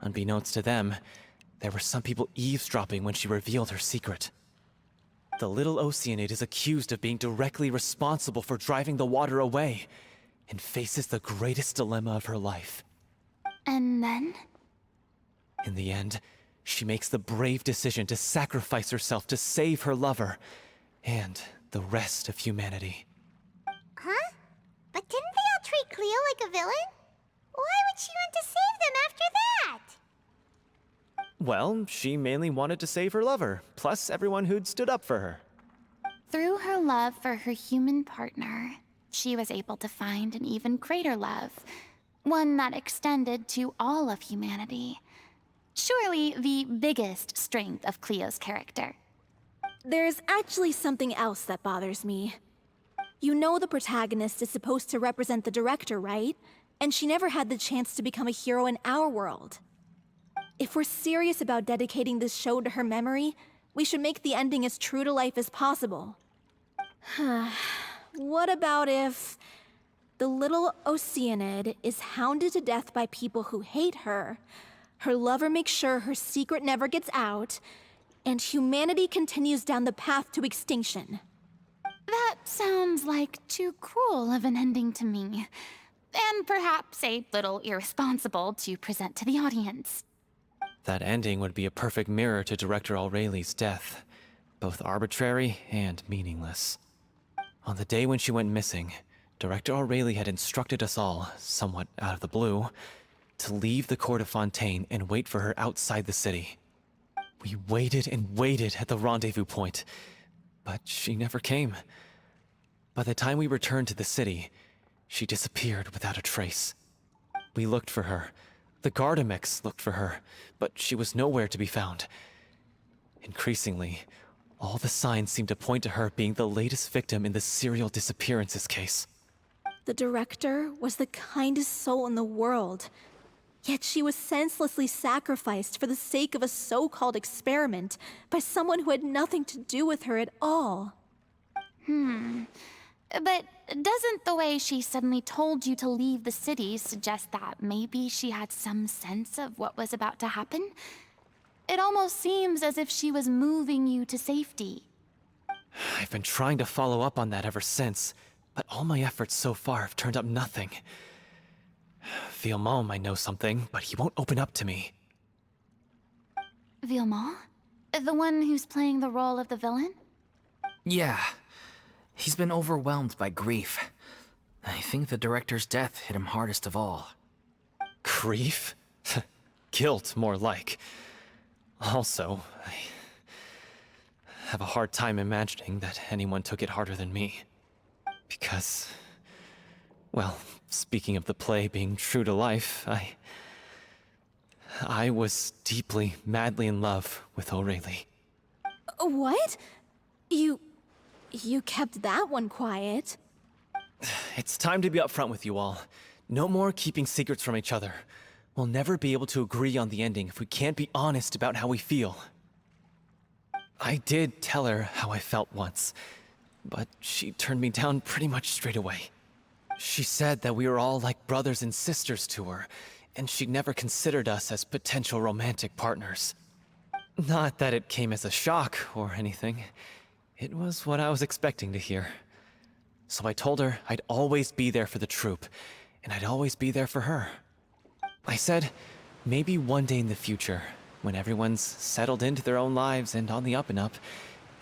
unbeknownst to them, there were some people eavesdropping when she revealed her secret. The little Oceanid is accused of being directly responsible for driving the water away, and faces the greatest dilemma of her life. And then? In the end, she makes the brave decision to sacrifice herself to save her lover, and the rest of humanity. Huh? But didn't they all treat Cleo like a villain? Why would she want to save them after that? Well, she mainly wanted to save her lover, plus everyone who'd stood up for her. Through her love for her human partner, she was able to find an even greater love, one that extended to all of humanity. Surely the biggest strength of Cleo's character. There's actually something else that bothers me. You know the protagonist is supposed to represent the director, right? And she never had the chance to become a hero in our world. If we're serious about dedicating this show to her memory, we should make the ending as true to life as possible. What about if the little Oceanid is hounded to death by people who hate her, her lover makes sure her secret never gets out, and humanity continues down the path to extinction? That sounds like too cruel of an ending to me, and perhaps a little irresponsible to present to the audience. That ending would be a perfect mirror to Director Aureli's death, both arbitrary and meaningless. On the day when she went missing, Director Aureli had instructed us all, somewhat out of the blue, to leave the court of Fontaine and wait for her outside the city. We waited and waited at the rendezvous point, but she never came. By the time we returned to the city, she disappeared without a trace. We looked for her. The Gardamex looked for her, but she was nowhere to be found. Increasingly, all the signs seemed to point to her being the latest victim in the serial disappearances case. The director was the kindest soul in the world, yet she was senselessly sacrificed for the sake of a so-called experiment by someone who had nothing to do with her at all. But doesn't the way she suddenly told you to leave the city suggest that maybe she had some sense of what was about to happen? It almost seems as if she was moving you to safety. I've been trying to follow up on that ever since, but all my efforts so far have turned up nothing. Villemont might know something, but he won't open up to me. Villemont? The one who's playing the role of the villain? Yeah. He's been overwhelmed by grief. I think the director's death hit him hardest of all. Grief? Guilt, more like. Also, I have a hard time imagining that anyone took it harder than me. Because, well, speaking of the play being true to life, I was deeply, madly in love with Aurelie. What? You kept that one quiet. It's time to be upfront with you all. No more keeping secrets from each other. We'll never be able to agree on the ending if we can't be honest about how we feel. I did tell her how I felt once, but she turned me down pretty much straight away. She said that we were all like brothers and sisters to her, and she'd never considered us as potential romantic partners. Not that it came as a shock or anything. It was what I was expecting to hear. So I told her I'd always be there for the troupe, and I'd always be there for her. I said, maybe one day in the future, when everyone's settled into their own lives and on the up and up,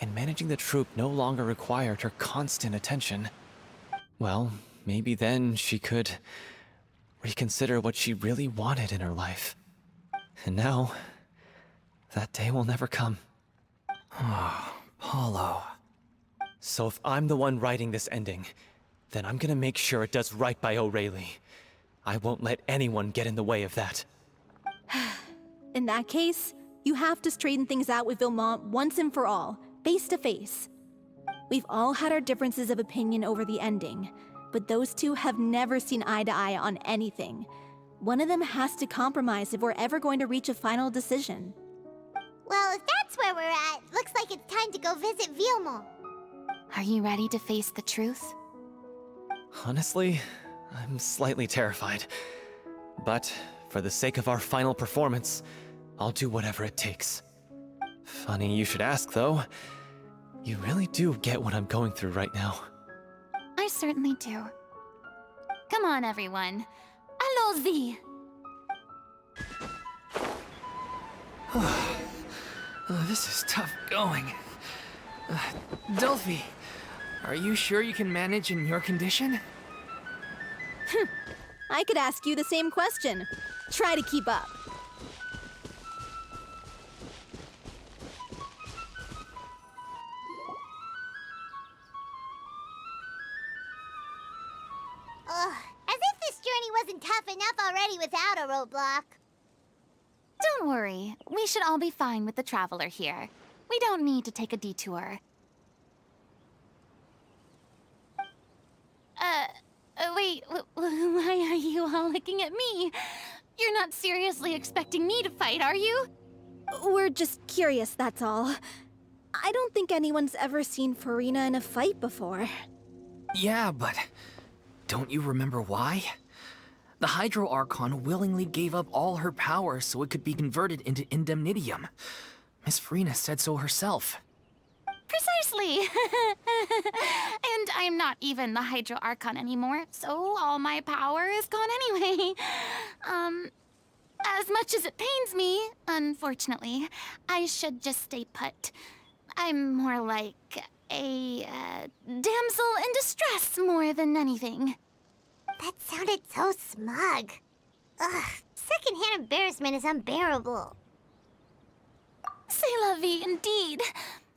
and managing the troupe no longer required her constant attention, well, maybe then she could reconsider what she really wanted in her life. And now, that day will never come. Oh, Paulo. So if I'm the one writing this ending, then I'm gonna make sure it does right by Aurelie. I won't let anyone get in the way of that. In that case, you have to straighten things out with Villemont once and for all, face to face. We've all had our differences of opinion over the ending, but those two have never seen eye to eye on anything. One of them has to compromise if we're ever going to reach a final decision. Well, if that's where we're at, looks like it's time to go visit Villemont. Are you ready to face the truth? Honestly, I'm slightly terrified. But for the sake of our final performance, I'll do whatever it takes. Funny you should ask, though. You really do get what I'm going through right now. I certainly do. Come on, everyone. Allons-y! This is tough going. Delphi, are you sure you can manage in your condition? I could ask you the same question. Try to keep up. Ugh, as if this journey wasn't tough enough already without a roadblock. Don't worry. We should all be fine with the Traveler here. We don't need to take a detour. Wait, why are you all looking at me? You're not seriously expecting me to fight, are you? We're just curious, that's all. I don't think anyone's ever seen Furina in a fight before. Yeah, but don't you remember why? The Hydro Archon willingly gave up all her power so it could be converted into indemnitium. Miss Furina said so herself. Precisely! And I'm not even the Hydro Archon anymore, so all my power is gone anyway. As much as it pains me, unfortunately, I should just stay put. I'm more like a damsel in distress more than anything. That sounded so smug. Ugh, secondhand embarrassment is unbearable. C'est la vie, indeed.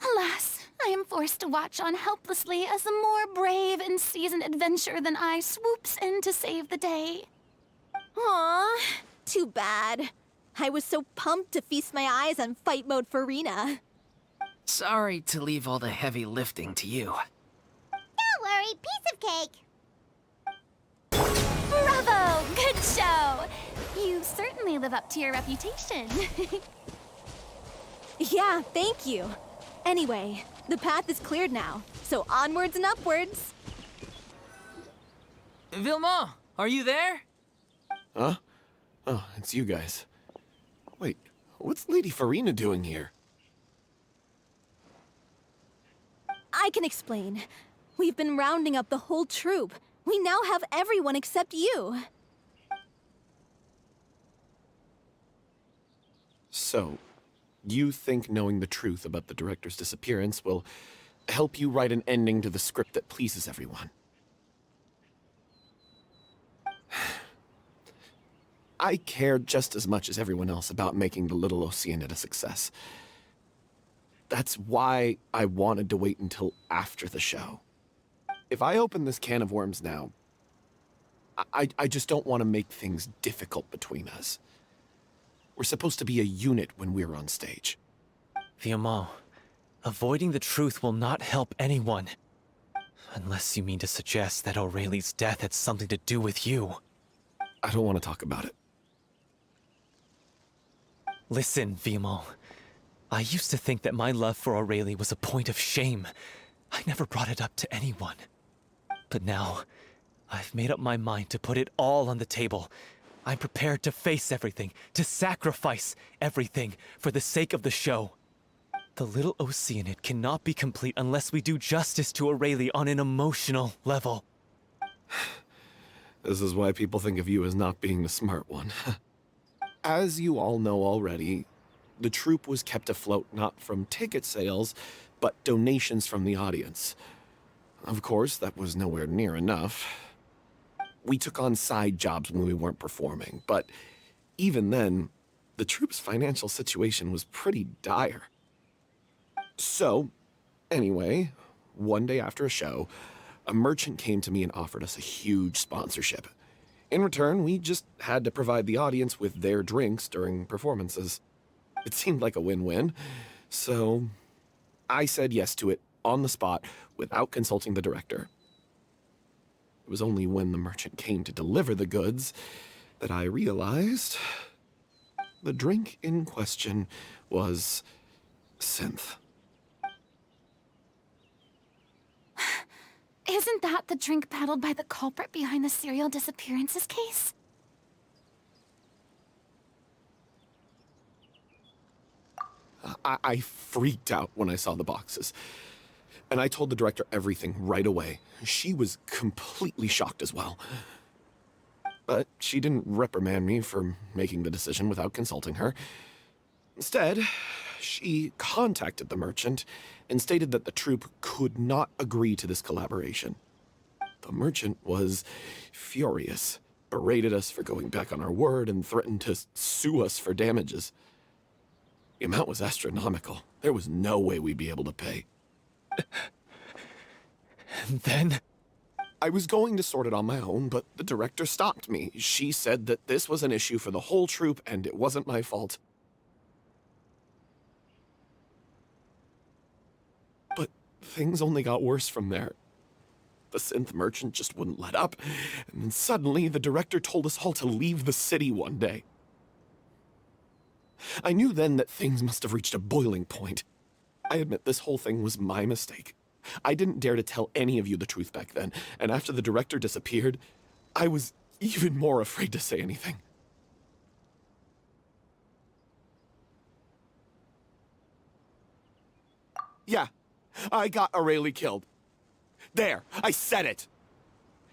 Alas, I am forced to watch on helplessly as a more brave and seasoned adventurer than I swoops in to save the day. Aw, too bad. I was so pumped to feast my eyes on fight mode Furina. Sorry to leave all the heavy lifting to you. Don't worry, piece of cake. Bravo! Good show! You certainly live up to your reputation. Yeah, thank you. Anyway, the path is cleared now, so onwards and upwards. Vilma, are you there? Huh? Oh, it's you guys. Wait, what's Lady Furina doing here? I can explain. We've been rounding up the whole troupe. We now have everyone except you. So, you think knowing the truth about the director's disappearance will help you write an ending to the script that pleases everyone? I care just as much as everyone else about making the Little Oceanid a success. That's why I wanted to wait until after the show. If I open this can of worms now, I just don't want to make things difficult between us. We're supposed to be a unit when we're on stage. Vilma, avoiding the truth will not help anyone. Unless you mean to suggest that Aurelie's death had something to do with you. I don't want to talk about it. Listen, Vilma. I used to think that my love for Aurelie was a point of shame. I never brought it up to anyone. But now, I've made up my mind to put it all on the table. I'm prepared to face everything, to sacrifice everything for the sake of the show. The Little Oceanid cannot be complete unless we do justice to Aurelie on an emotional level. This is why people think of you as not being the smart one. As you all know already, the troupe was kept afloat not from ticket sales, but donations from the audience. Of course, that was nowhere near enough. We took on side jobs when we weren't performing, but even then, the troupe's financial situation was pretty dire. So, anyway, one day after a show, a merchant came to me and offered us a huge sponsorship. In return, we just had to provide the audience with their drinks during performances. It seemed like a win-win, so I said yes to it on the spot without consulting the director. It was only when the merchant came to deliver the goods that I realized the drink in question was synth. Isn't that the drink peddled by the culprit behind the serial disappearances case? I freaked out when I saw the boxes. And I told the director everything right away. She was completely shocked as well. But she didn't reprimand me for making the decision without consulting her. Instead, she contacted the merchant and stated that the troupe could not agree to this collaboration. The merchant was furious, berated us for going back on our word, and threatened to sue us for damages. The amount was astronomical. There was no way we'd be able to pay. And then? I was going to sort it on my own, but the director stopped me. She said that this was an issue for the whole troupe and it wasn't my fault. But things only got worse from there. The synth merchant just wouldn't let up, and then suddenly the director told us all to leave the city one day. I knew then that things must have reached a boiling point. I admit this whole thing was my mistake. I didn't dare to tell any of you the truth back then, and after the director disappeared, I was even more afraid to say anything. Yeah, I got Aurelie killed. There, I said it.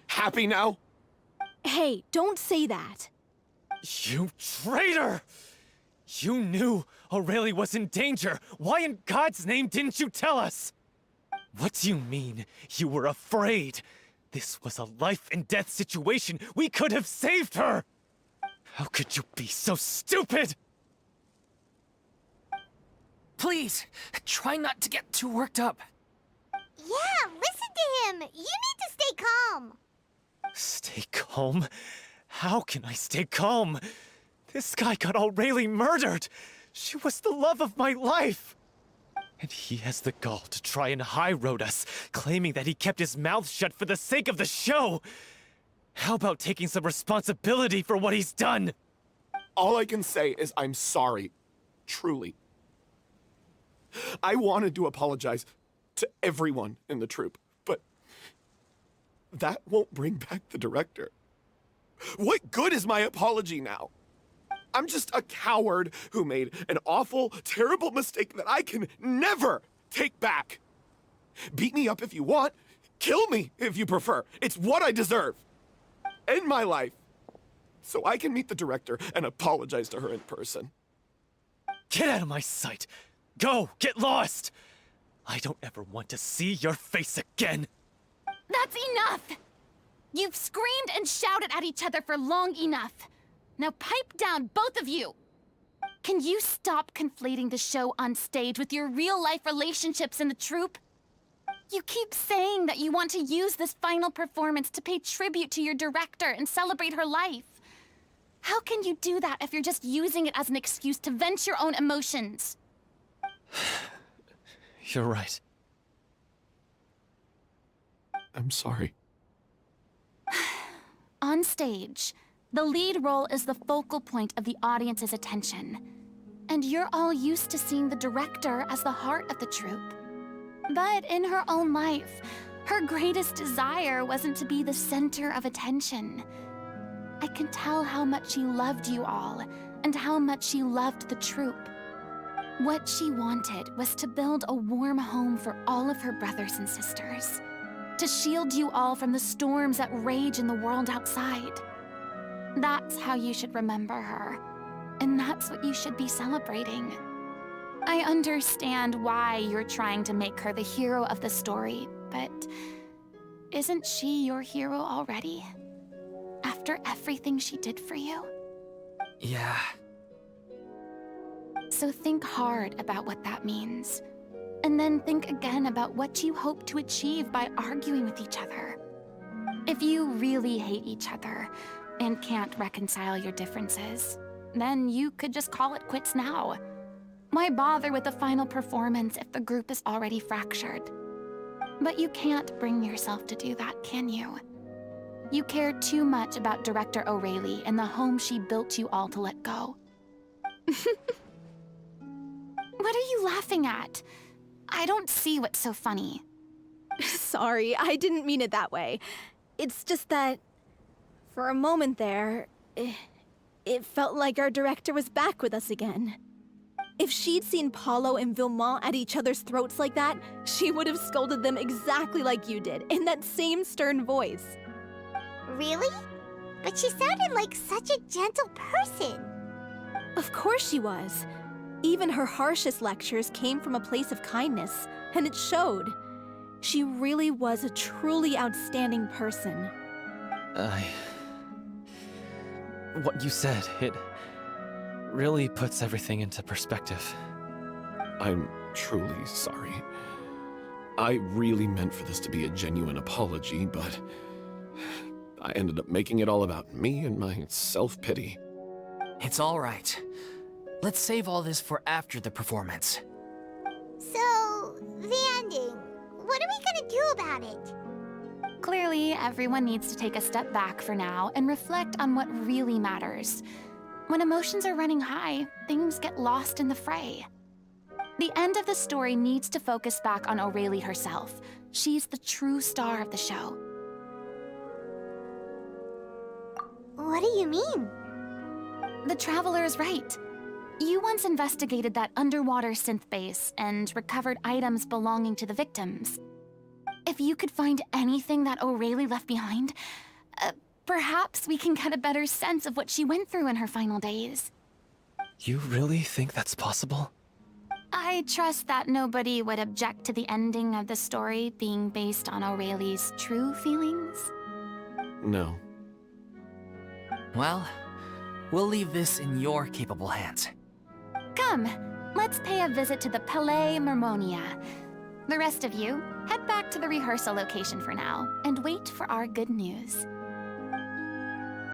Happy now? Hey, don't say that. You traitor! You knew Aurelie was in danger. Why in God's name didn't you tell us? What do you mean, you were afraid? This was a life-and-death situation. We could have saved her! How could you be so stupid? Please, try not to get too worked up. Yeah, listen to him. You need to stay calm. Stay calm? How can I stay calm? This guy got Aurelie murdered! She was the love of my life! And he has the gall to try and high-road us, claiming that he kept his mouth shut for the sake of the show! How about taking some responsibility for what he's done? All I can say is I'm sorry. Truly. I wanted to apologize to everyone in the troupe, but that won't bring back the director. What good is my apology now? I'm just a coward who made an awful, terrible mistake that I can never take back. Beat me up if you want. Kill me if you prefer. It's what I deserve. End my life so I can meet the director and apologize to her in person. Get out of my sight! Go! Get lost! I don't ever want to see your face again! That's enough! You've screamed and shouted at each other for long enough. Now pipe down, both of you! Can you stop conflating the show on stage with your real-life relationships in the troupe? You keep saying that you want to use this final performance to pay tribute to your director and celebrate her life. How can you do that if you're just using it as an excuse to vent your own emotions? You're right. I'm sorry. On stage, the lead role is the focal point of the audience's attention. And you're all used to seeing the director as the heart of the troupe. But in her own life, her greatest desire wasn't to be the center of attention. I can tell how much she loved you all, and how much she loved the troupe. What she wanted was to build a warm home for all of her brothers and sisters. To shield you all from the storms that rage in the world outside. That's how you should remember her. And that's what you should be celebrating. I understand why you're trying to make her the hero of the story, but isn't she your hero already? After everything she did for you? Yeah. So think hard about what that means. And then think again about what you hope to achieve by arguing with each other. If you really hate each other and can't reconcile your differences, then you could just call it quits now. Why bother with the final performance if the group is already fractured? But you can't bring yourself to do that, can you? You care too much about Director O'Reilly and the home she built you all to let go. What are you laughing at? I don't see what's so funny. Sorry, I didn't mean it that way. It's just that, for a moment there, it felt like our director was back with us again. If she'd seen Paulo and Vilmont at each other's throats like that, she would have scolded them exactly like you did, in that same stern voice. Really? But she sounded like such a gentle person. Of course she was. Even her harshest lectures came from a place of kindness, and it showed. She really was a truly outstanding person. What you said, it really puts everything into perspective. I'm truly sorry. I really meant for this to be a genuine apology, but I ended up making it all about me and my self-pity. It's all right. Let's save all this for after the performance. So, the ending. What are we gonna do about it? Clearly, everyone needs to take a step back for now and reflect on what really matters. When emotions are running high, things get lost in the fray. The end of the story needs to focus back on O'Reilly herself. She's the true star of the show. What do you mean? The Traveler is right. You once investigated that underwater synth base and recovered items belonging to the victims. If you could find anything that O'Reilly left behind, perhaps we can get a better sense of what she went through in her final days. You really think that's possible? I trust that nobody would object to the ending of the story being based on O'Reilly's true feelings. No. Well, we'll leave this in your capable hands. Come, let's pay a visit to the Palais Mermonia. The rest of you, head back to the rehearsal location for now and wait for our good news.